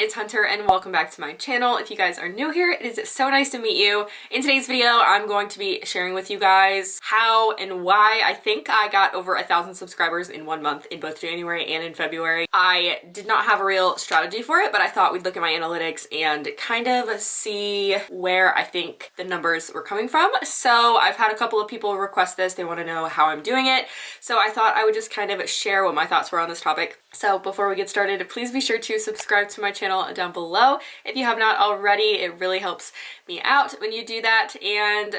it's Hunter and welcome back to my channel. If you guys are new here, it is so nice to meet you. In today's video, I'm going to be sharing with you guys how and why I think I got over 1,000 subscribers in 1 month in both January and in February. I did not have a real strategy for it, but I thought we'd look at my analytics and kind of see where I think the numbers were coming from. So I've had a couple of people request this. They want to know how I'm doing it. So I thought I would just kind of share what my thoughts were on this topic. So before we get started, please be sure to subscribe to my channel down below. If you have not already, it really helps me out when you do that. And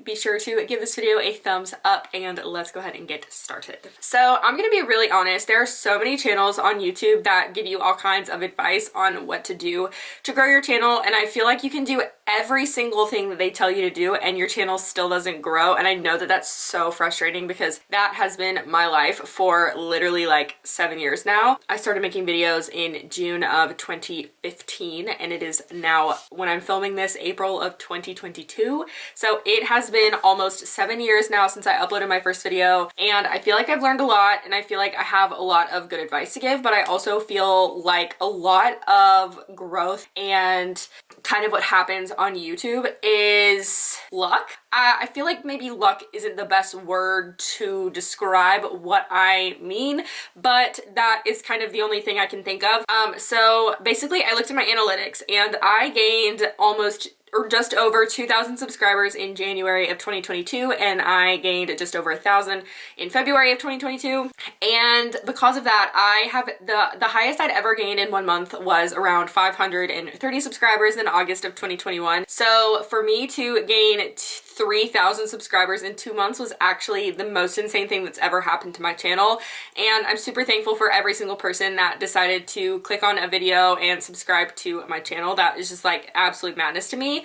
be sure to give this video a thumbs up and let's go ahead and get started. So I'm gonna be really honest, there are so many channels on YouTube that give you all kinds of advice on what to do to grow your channel. And I feel like you can do every single thing that they tell you to do and your channel still doesn't grow. And I know that that's so frustrating because that has been my life for literally like 7 years now. I started making videos in June of 2015 and it is now, when I'm filming this, April of 2022. So it has been almost 7 years now since I uploaded my first video, and I feel like I've learned a lot and I feel like I have a lot of good advice to give, but I also feel like a lot of growth and kind of what happens on YouTube is luck. I feel like maybe luck isn't the best word to describe what I mean, but that is kind of the only thing I can think of. So basically I looked at my analytics and I gained almost or just over 2,000 subscribers in January of 2022, and I gained just over 1,000 in February of 2022. And because of that, I have the highest I'd ever gained in 1 month was around 530 subscribers in August of 2021. So for me to gain 3,000 subscribers in 2 months was actually the most insane thing that's ever happened to my channel. And I'm super thankful for every single person that decided to click on a video and subscribe to my channel. That is just like absolute madness to me.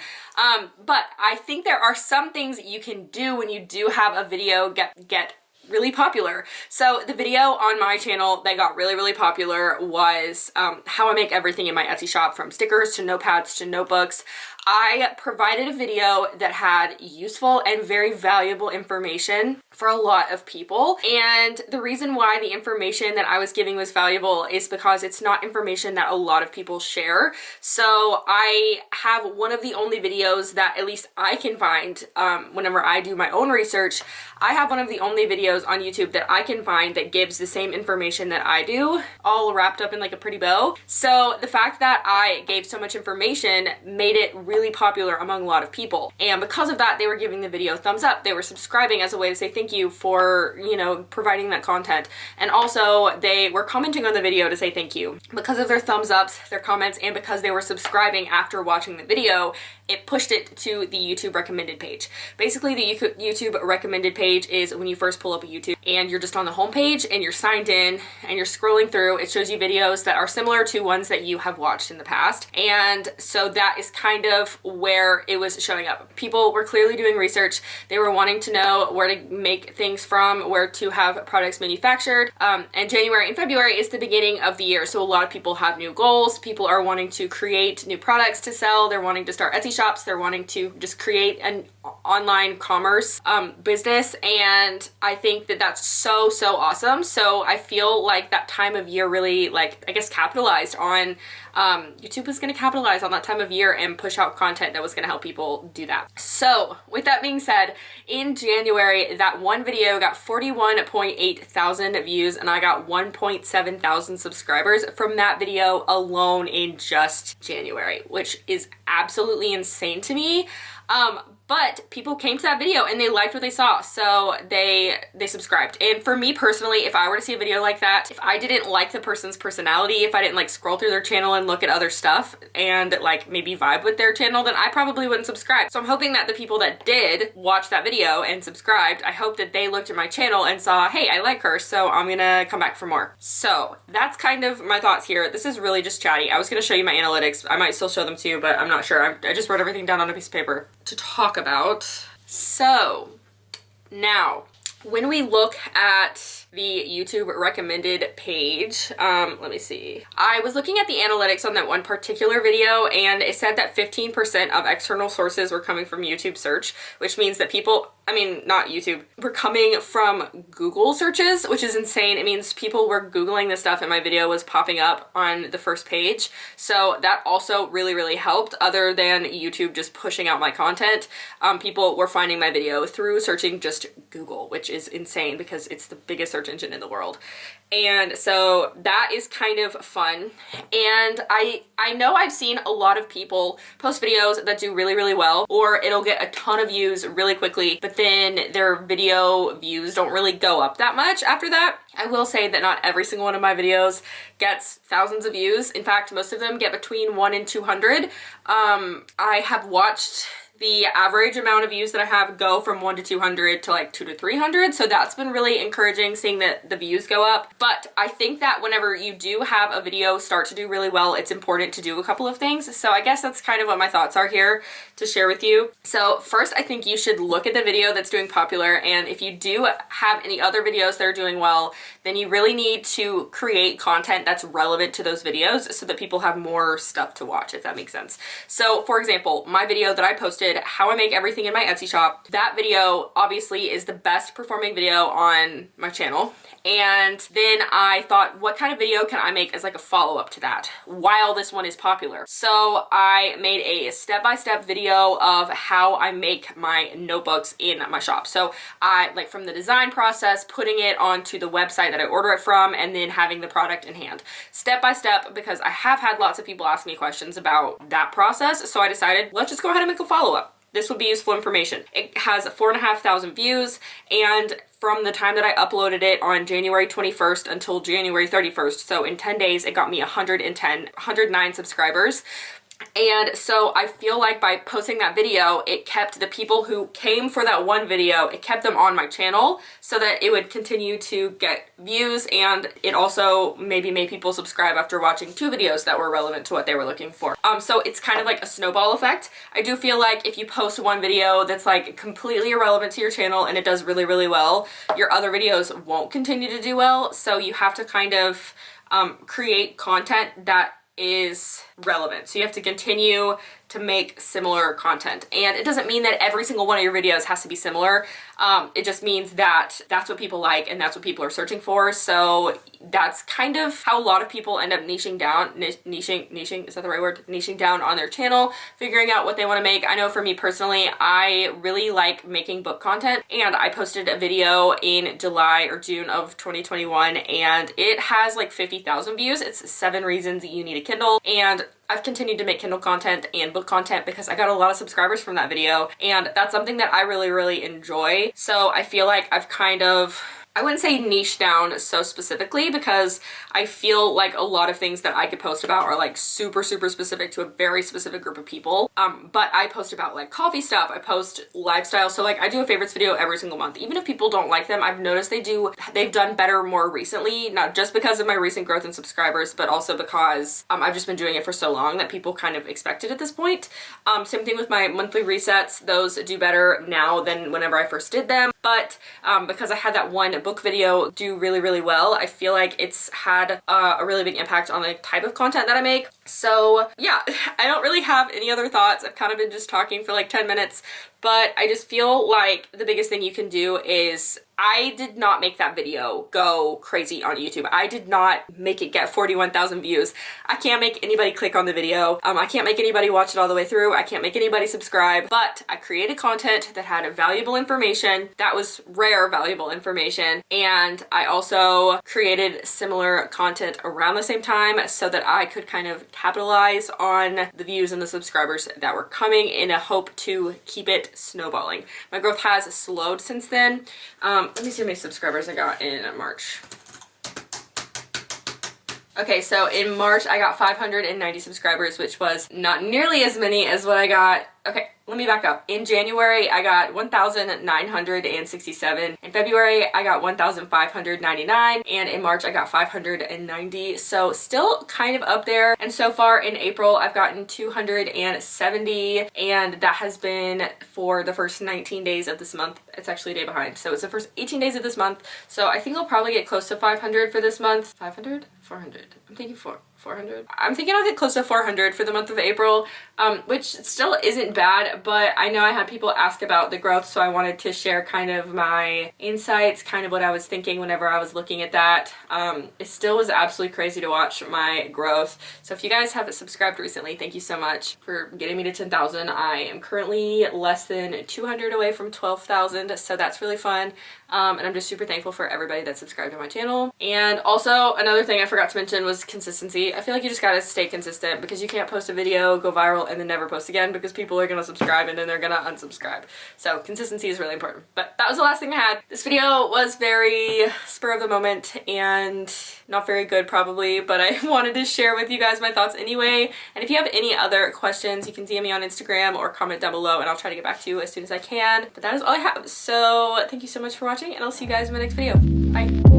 But I think there are some things that you can do when you do have a video get really popular. So the video on my channel that got really popular was how I make everything in my Etsy shop, from stickers to notepads to notebooks. I provided a video that had useful and very valuable information for a lot of people. And the reason why the information that I was giving was valuable is because it's not information that a lot of people share. So I have one of the only videos that at least I can find whenever I do my own research. I have one of the only videos on YouTube that I can find that gives the same information that I do, all wrapped up in like a pretty bow. So the fact that I gave so much information made it really popular among a lot of people. And because of that, they were giving the video thumbs up. They were subscribing as a way to say thank you for, you know, providing that content. And also they were commenting on the video to say thank you. Because of their thumbs ups, their comments, and because they were subscribing after watching the video, it pushed it to the YouTube recommended page. Basically, the YouTube recommended page is when you first pull up a YouTube and you're just on the home page and you're signed in and you're scrolling through, it shows you videos that are similar to ones that you have watched in the past. And so that is kind of where it was showing up. People were clearly doing research. They were wanting to know where to make things from, where to have products manufactured. And January and February is the beginning of the year. So a lot of people have new goals. People are wanting to create new products to sell. They're wanting to start Etsy shops. They're wanting to just create an online commerce business. And I think that that's so awesome. So I feel like that time of year really, like, I guess, capitalized on YouTube was going to capitalize on that time of year and push out content that was going to help people do that. So with that being said, in January, that one video got 41.8 thousand views and I got 1.7 thousand subscribers from that video alone in just January, which is absolutely insane to me. But people came to that video and they liked what they saw, so they subscribed. And for me personally, if I were to see a video like that, if I didn't like the person's personality, if I didn't like scroll through their channel and look at other stuff and like maybe vibe with their channel, then I probably wouldn't subscribe. So I'm hoping that the people that did watch that video and subscribed, I hope that they looked at my channel and saw, hey, I like her, so I'm gonna come back for more. So that's kind of my thoughts here. This is really just chatty. I was gonna show you my analytics. I might still show them to you, but I'm not sure. I just wrote everything down on a piece of paper to talk about. So now when we look at the YouTube recommended page, let me see. I was looking at the analytics on that one particular video, and it said that 15% of external sources were coming from YouTube search, which means that people, I mean, not YouTube, were coming from Google searches, which is insane. It means people were Googling this stuff and my video was popping up on the first page. So that also really, really helped, other than YouTube just pushing out my content. People were finding my video through searching just Google, which is insane because it's the biggest search engine in the world. And so that is kind of fun. And I know I've seen a lot of people post videos that do really, really well, or it'll get a ton of views really quickly, but then their video views don't really go up that much after that. I will say that not every single one of my videos gets thousands of views. In fact, most of them get between 1 and 200. I have watched the average amount of views that I have go from 1 to 200 to like 2 to 300. So that's been really encouraging, seeing that the views go up. But I think that whenever you do have a video start to do really well, it's important to do a couple of things. So I guess that's kind of what my thoughts are here to share with you. So first, I think you should look at the video that's doing popular. And if you do have any other videos that are doing well, then you really need to create content that's relevant to those videos so that people have more stuff to watch, if that makes sense. So for example, my video that I posted, how I make everything in my Etsy shop, that video obviously is the best performing video on my channel. And then I thought, what kind of video can I make as like a follow-up to that while this one is popular? So I made a step-by-step video of how I make my notebooks in my shop. So I, like, from the design process, putting it onto the website that I order it from, and then having the product in hand. Step by step, because I have had lots of people ask me questions about that process. So I decided, let's just go ahead and make a follow-up. This would be useful information. It has 4,500 views, and from the time that I uploaded it on January 21st until January 31st, so in 10 days, it got me 109 subscribers. And so I feel like by posting that video, it kept the people who came for that one video, it kept them on my channel so that it would continue to get views, and it also maybe made people subscribe after watching 2 videos that were relevant to what they were looking for. So it's kind of like a snowball effect. I do feel like if you post one video that's like completely irrelevant to your channel and it does really, really well, your other videos won't continue to do well. So you have to kind of create content that is relevant. So you have to continue to make similar content. And it doesn't mean that every single one of your videos has to be similar. It just means that that's what people like and that's what people are searching for. So that's kind of how a lot of people end up niching down, niching, is that the right word? Niching down on their channel, figuring out what they want to make. I know for me personally, I really like making book content, and I posted a video in July or June of 2021, and it has like 50,000 views. It's 7 reasons you need a Kindle, and I've continued to make Kindle content and book content because I got a lot of subscribers from that video, and that's something that I really, really enjoy. So I feel like I've kind of, I wouldn't say niche down so specifically, because I feel like a lot of things that I could post about are like super, super specific to a very specific group of people. But I post about like coffee stuff, I post lifestyle. So like I do a favorites video every single month. Even if people don't like them, I've noticed they've done better more recently, not just because of my recent growth in subscribers, but also because I've just been doing it for so long that people kind of expect it at this point. Same thing with my monthly resets. Those do better now than whenever I first did them. But because I had that one book video do really, really well, I feel like it's had a really big impact on the type of content that I make. So yeah, I don't really have any other thoughts. I've kind of been just talking for like 10 minutes, but I just feel like the biggest thing you can do is, I did not make that video go crazy on YouTube. I did not make it get 41,000 views. I can't make anybody click on the video. I can't make anybody watch it all the way through. I can't make anybody subscribe, but I created content that had valuable information, that was rare valuable information. And I also created similar content around the same time so that I could kind of capitalize on the views and the subscribers that were coming in a hope to keep it snowballing. My growth has slowed since then. Let me see how many subscribers I got in March. Okay, so in March I got 590 subscribers, which was not nearly as many as what I got. Okay, let me back up. In January, I got 1,967. In February, I got 1,599. And in March, I got 590. So still kind of up there. And so far in April, I've gotten 270. And that has been for the first 19 days of this month. It's actually a day behind. So it's the first 18 days of this month. So I think I'll probably get close to 500 for this month. 500? 400. I'm thinking 400. I'm thinking I'll get close to 400 for the month of April, which still isn't bad, but I know I had people ask about the growth, so I wanted to share kind of my insights, kind of what I was thinking whenever I was looking at that. It still was absolutely crazy to watch my growth. So if you guys haven't subscribed recently, thank you so much for getting me to 10,000. I am currently less than 200 away from 12,000, so that's really fun. And I'm just super thankful for everybody that subscribed to my channel. And also another thing I forgot to mention was consistency. I feel like you just gotta stay consistent because you can't post a video, go viral, and then never post again because people are gonna subscribe and then they're gonna unsubscribe. So consistency is really important. But that was the last thing I had. This video was very spur of the moment and not very good probably, but I wanted to share with you guys my thoughts anyway. And if you have any other questions, you can DM me on Instagram or comment down below and I'll try to get back to you as soon as I can. But that is all I have. So thank you so much for watching and I'll see you guys in my next video. Bye.